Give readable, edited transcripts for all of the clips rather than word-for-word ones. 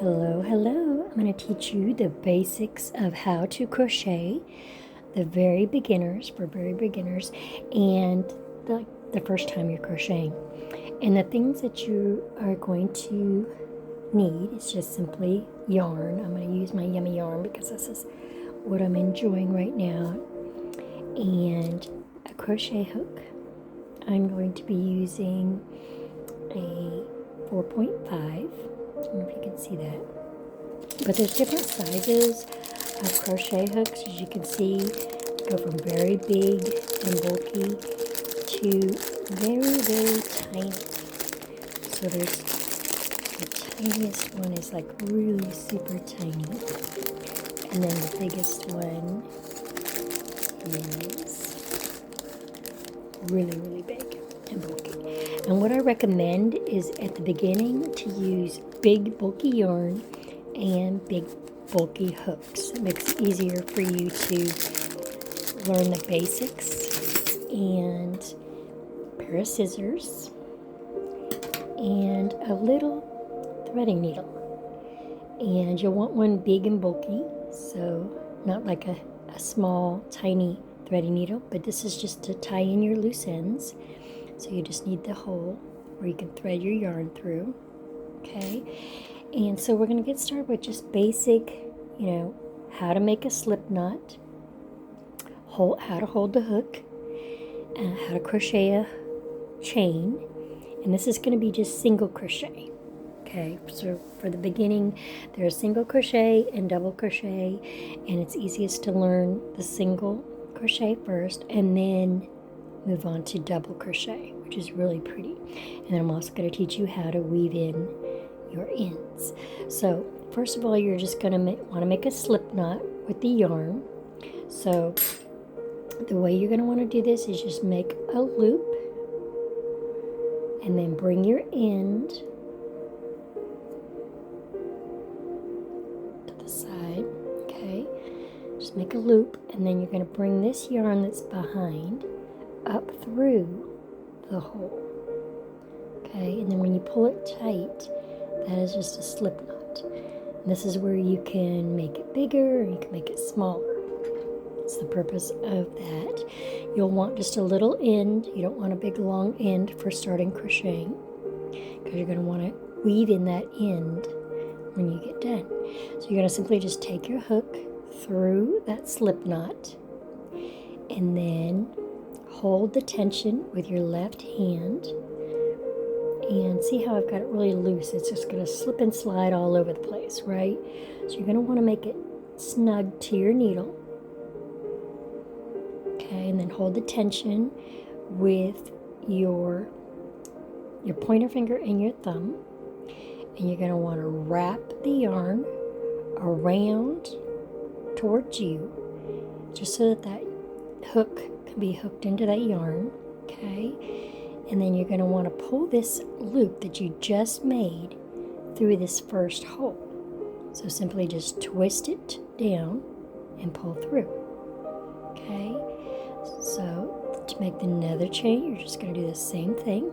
Hello, hello. I'm going to teach you the basics of how to crochet, the very beginners, for very beginners, and the first time you're crocheting. And the things that you are going to need is just simply yarn. I'm going to use my yummy yarn because this is what I'm enjoying right now. And a crochet hook. I'm going to be using a 4.5. I don't know if you can see that. But there's different sizes of crochet hooks. As you can see, go from very big and bulky to very, very tiny. So there's the tiniest one is like really super tiny. And then the biggest one is really, really big and bulky. And what I recommend is at the beginning to use big bulky yarn and big bulky hooks. It makes it easier for you to learn the basics. And a pair of scissors and a little threading needle. And you'll want one big and bulky, so not like a small tiny threading needle, but this is just to tie in your loose ends. So you just need the hole where you can thread your yarn through, okay? And so we're going to get started with just basic, how to make a slip knot, how to hold the hook, how to crochet a chain, and this is going to be just single crochet, okay? So for the beginning, there's single crochet and double crochet, and it's easiest to learn the single crochet first, and then move on to double crochet, which is really pretty. And then I'm also going to teach you how to weave in your ends. So first of all, you're just going to want to make a slip knot with the yarn. So the way you're going to want to do this is just make a loop and then bring your end to the side, okay? Just make a loop, and then you're going to bring this yarn that's behind up through the hole, okay? And then when you pull it tight, that is just a slip knot. And this is where you can make it bigger or you can make it smaller. That's the purpose of that. You'll want just a little end. You don't want a big long end for starting crocheting, because you're going to want to weave in that end when you get done. So you're going to simply just take your hook through that slip knot and then hold the tension with your left hand, and see how I've got it really loose. It's just going to slip and slide all over the place, right? So you're going to want to make it snug to your needle, okay? And then hold the tension with your pointer finger and your thumb, and you're going to want to wrap the yarn around towards you, just so that hook can be hooked into that yarn, okay? And then you're going to want to pull this loop that you just made through this first hole. So simply just twist it down and pull through, okay? So to make another chain, you're just going to do the same thing,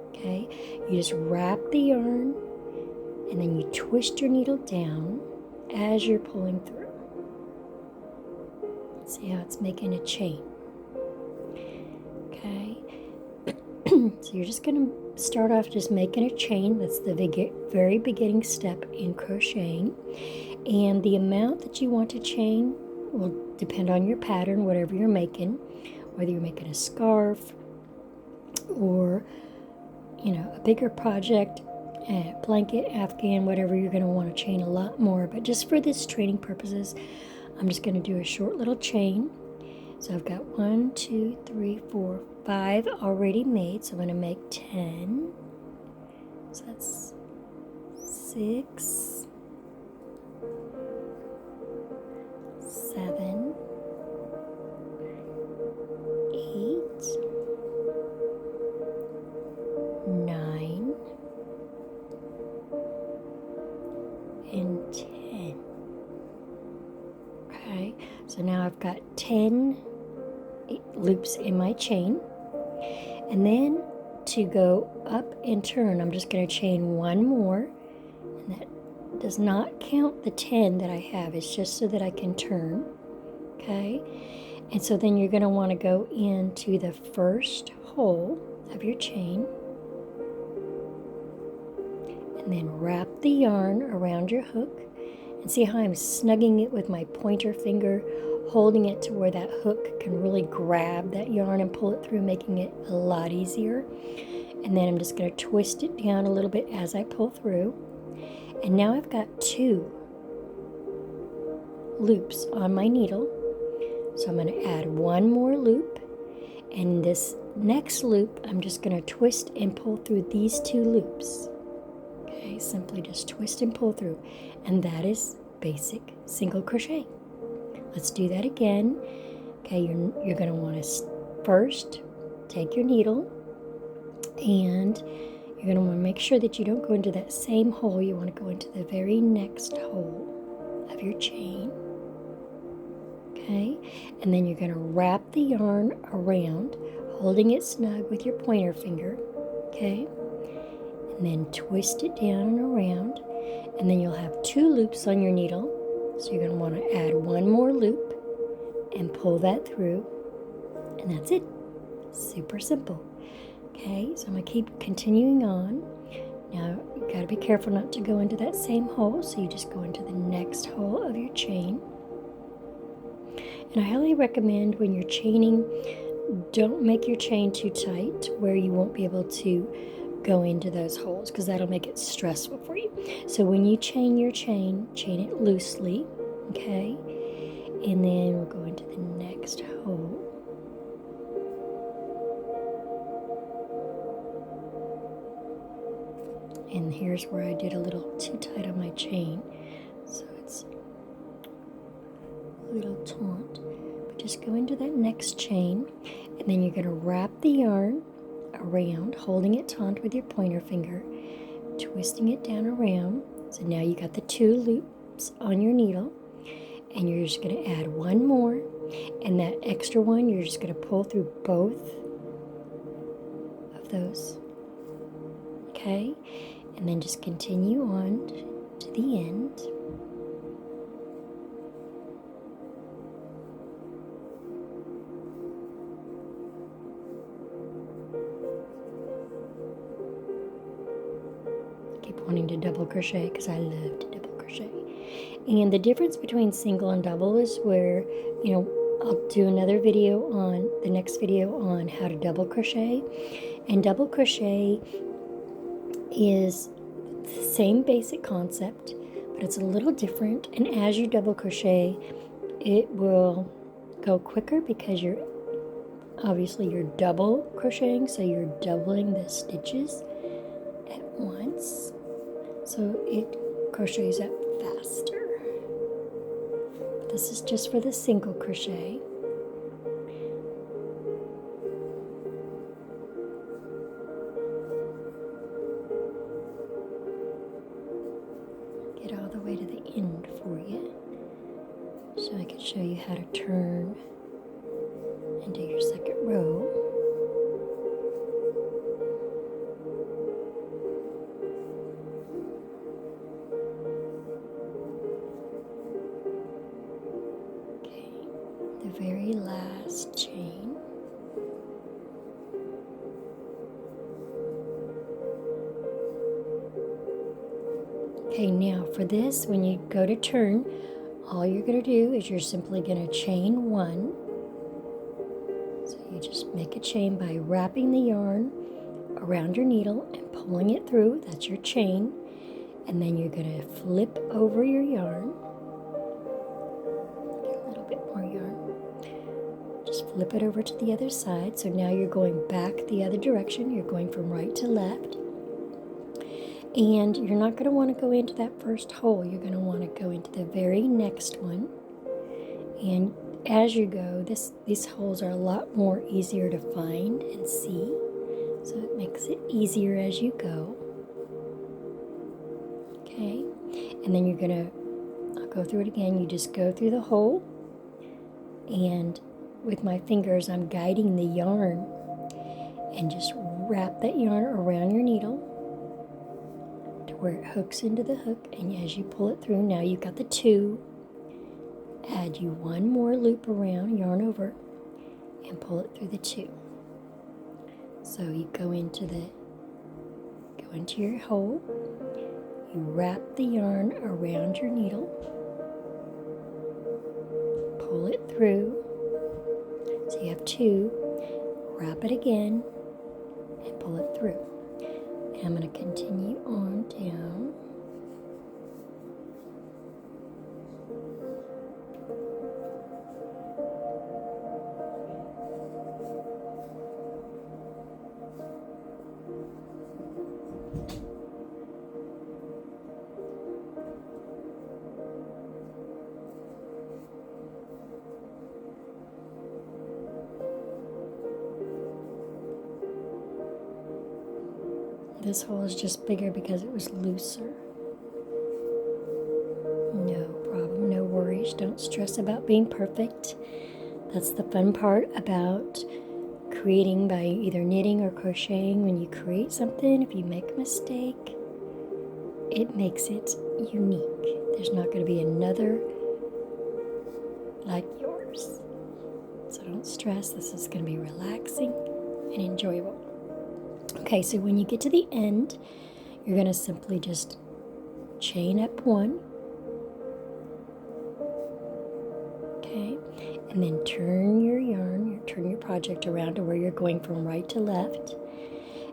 okay? You just wrap the yarn and then you twist your needle down as you're pulling through. See how it's making a chain, okay? So you're just going to start off just making a chain. That's the very beginning step in crocheting. And the amount that you want to chain will depend on your pattern, whatever you're making, whether you're making a scarf or, a bigger project, a blanket, afghan, whatever. You're going to want to chain a lot more. But just for this training purposes, I'm just going to do a short little chain. So I've got 1, 2, 3, 4, 5 already made. So I'm going to make 10. So that's 6, 7, 8, 9, and 10. Okay, so now I've got 10 loops in my chain, and then to go up and turn, I'm just going to chain one more, and that does not count the 10 that I have. It's just so that I can turn. Okay? And so then you're going to want to go into the first hole of your chain. And then wrap the yarn around your hook. And see how I'm snugging it with my pointer finger, holding it to where that hook can really grab that yarn and pull it through, making it a lot easier. And then I'm just going to twist it down a little bit as I pull through. And now I've got 2 loops on my needle. So I'm going to add 1 more loop. And this next loop, I'm just going to twist and pull through these 2 loops. Okay, simply just twist and pull through. And that is basic single crochet. Let's do that again. Okay, you're going to want to first take your needle, and you're going to want to make sure that you don't go into that same hole. You want to go into the very next hole of your chain. Okay, and then you're going to wrap the yarn around, holding it snug with your pointer finger. Okay, and then twist it down and around, and then you'll have 2 loops on your needle. So you're going to want to add 1 more loop and pull that through, and that's it. Super simple. Okay, so I'm going to keep continuing on. Now you've got to be careful not to go into that same hole, so you just go into the next hole of your chain. And I highly recommend when you're chaining, don't make your chain too tight where you won't be able to go into those holes, because that'll make it stressful for you. So when you chain your chain it loosely, okay? And then we'll go into the next hole. And here's where I did a little too tight on my chain, so it's a little taut. But just go into that next chain, and then you're going to wrap the yarn around, holding it taut with your pointer finger, twisting it down around. So now you got the 2 loops on your needle, and you're just going to add 1 more, and that extra one you're just going to pull through both of those. Okay, and then just continue on to the end. Keep wanting to double crochet because I love to double crochet. And the difference between single and double is where, I'll do another video on the next video on how to double crochet. And double crochet is the same basic concept, but it's a little different. And as you double crochet, it will go quicker because you're double crocheting, so you're doubling the stitches at once, so it crochets up faster. But this is just for the single crochet. Get all the way to the end for you, so I can show you how to turn into your second row. The very last chain. Okay, now for this, when you go to turn, all you're going to do is you're simply going to chain 1. So you just make a chain by wrapping the yarn around your needle and pulling it through. That's your chain. And then you're going to flip over your yarn. Just flip it over to the other side. So now you're going back the other direction. You're going from right to left. And you're not going to want to go into that first hole. You're going to want to go into the very next one. And as you go, these holes are a lot more easier to find and see. So it makes it easier as you go. Okay. And then I'll go through it again. You just go through the hole, and with my fingers, I'm guiding the yarn, and just wrap that yarn around your needle to where it hooks into the hook, and as you pull it through, now you've got the 2. Add you one more loop around, yarn over, and pull it through the 2. So you go into your hole, you wrap the yarn around your needle, pull it through, so you have 2, wrap it again, and pull it through. And I'm going to continue on down. This hole is just bigger because it was looser. No problem, no worries. Don't stress about being perfect. That's the fun part about creating by either knitting or crocheting. When you create something, if you make a mistake, it makes it unique. There's not going to be another like yours. So don't stress. This is going to be relaxing and enjoyable. Okay, so when you get to the end, you're going to simply just chain up 1. Okay, and then turn your yarn, turn your project around to where you're going from right to left.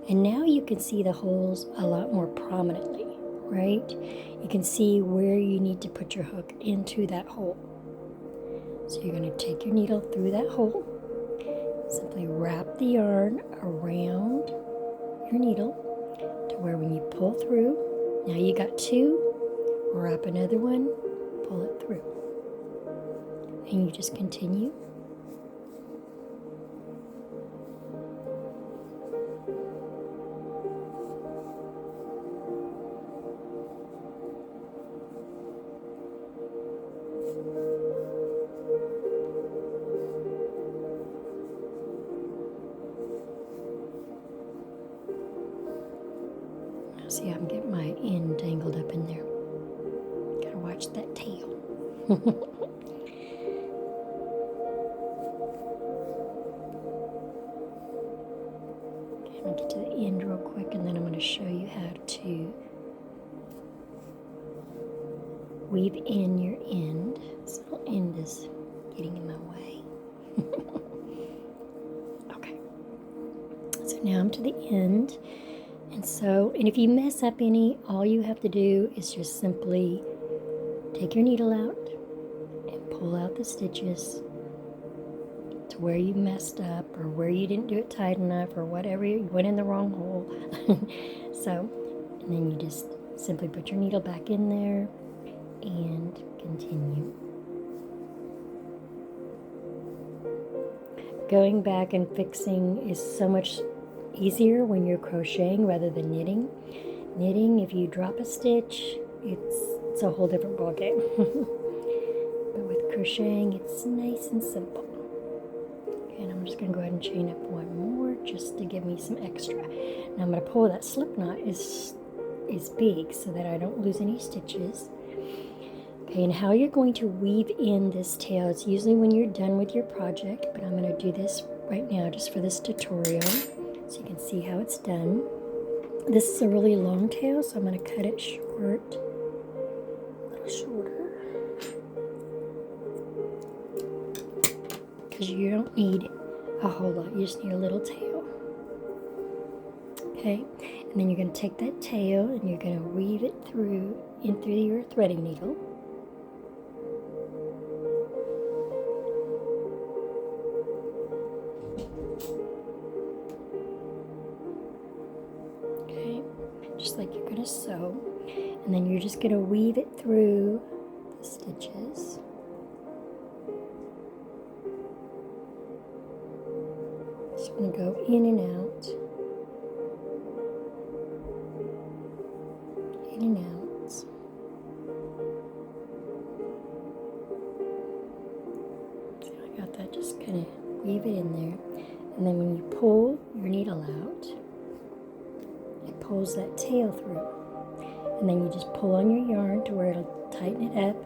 And now you can see the holes a lot more prominently, right? You can see where you need to put your hook into that hole. So you're going to take your needle through that hole, simply wrap the yarn around your needle to where when you pull through, now you got 2, wrap another one, pull it through. And you just continue. See, I'm getting my end tangled up in there. Gotta watch that tail. Okay, I'm gonna get to the end real quick, and then I'm gonna show you how to weave in your end. This little end is getting in my way. Okay, so now I'm to the end. And if you mess up any, all you have to do is just simply take your needle out and pull out the stitches to where you messed up or where you didn't do it tight enough or whatever, you went in the wrong hole. And then you just simply put your needle back in there and continue. Going back and fixing is so much easier when you're crocheting rather than knitting. Knitting, if you drop a stitch, it's a whole different ballgame. But with crocheting, it's nice and simple. Okay, and I'm just going to go ahead and chain up 1 more just to give me some extra. Now I'm going to pull that slip knot is big so that I don't lose any stitches. Okay, and how you're going to weave in this tail is usually when you're done with your project, but I'm going to do this right now just for this tutorial, so you can see how it's done. This is a really long tail, so I'm going to cut it short, a little shorter, because you don't need a whole lot, you just need a little tail. Okay, and then you're going to take that tail and you're going to weave it through your threading needle. Just like you're going to sew, and then you're just going to weave it through the stitches. Just going to go in and out, in and out. So I got that, just kind of weave it in there, and then when you pull your needle out, it pulls that tail through, and then you just pull on your yarn to where it'll tighten it up.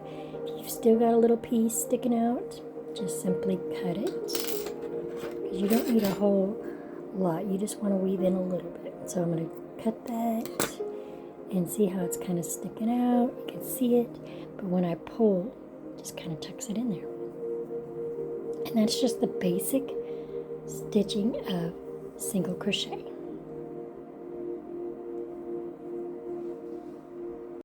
If you've still got a little piece sticking out, just simply cut it, because you don't need a whole lot. You just want to weave in a little bit. So I'm going to cut that, and see how it's kind of sticking out. You can see it, but when I pull, it just kind of tucks it in there. And that's just the basic stitching of single crochet.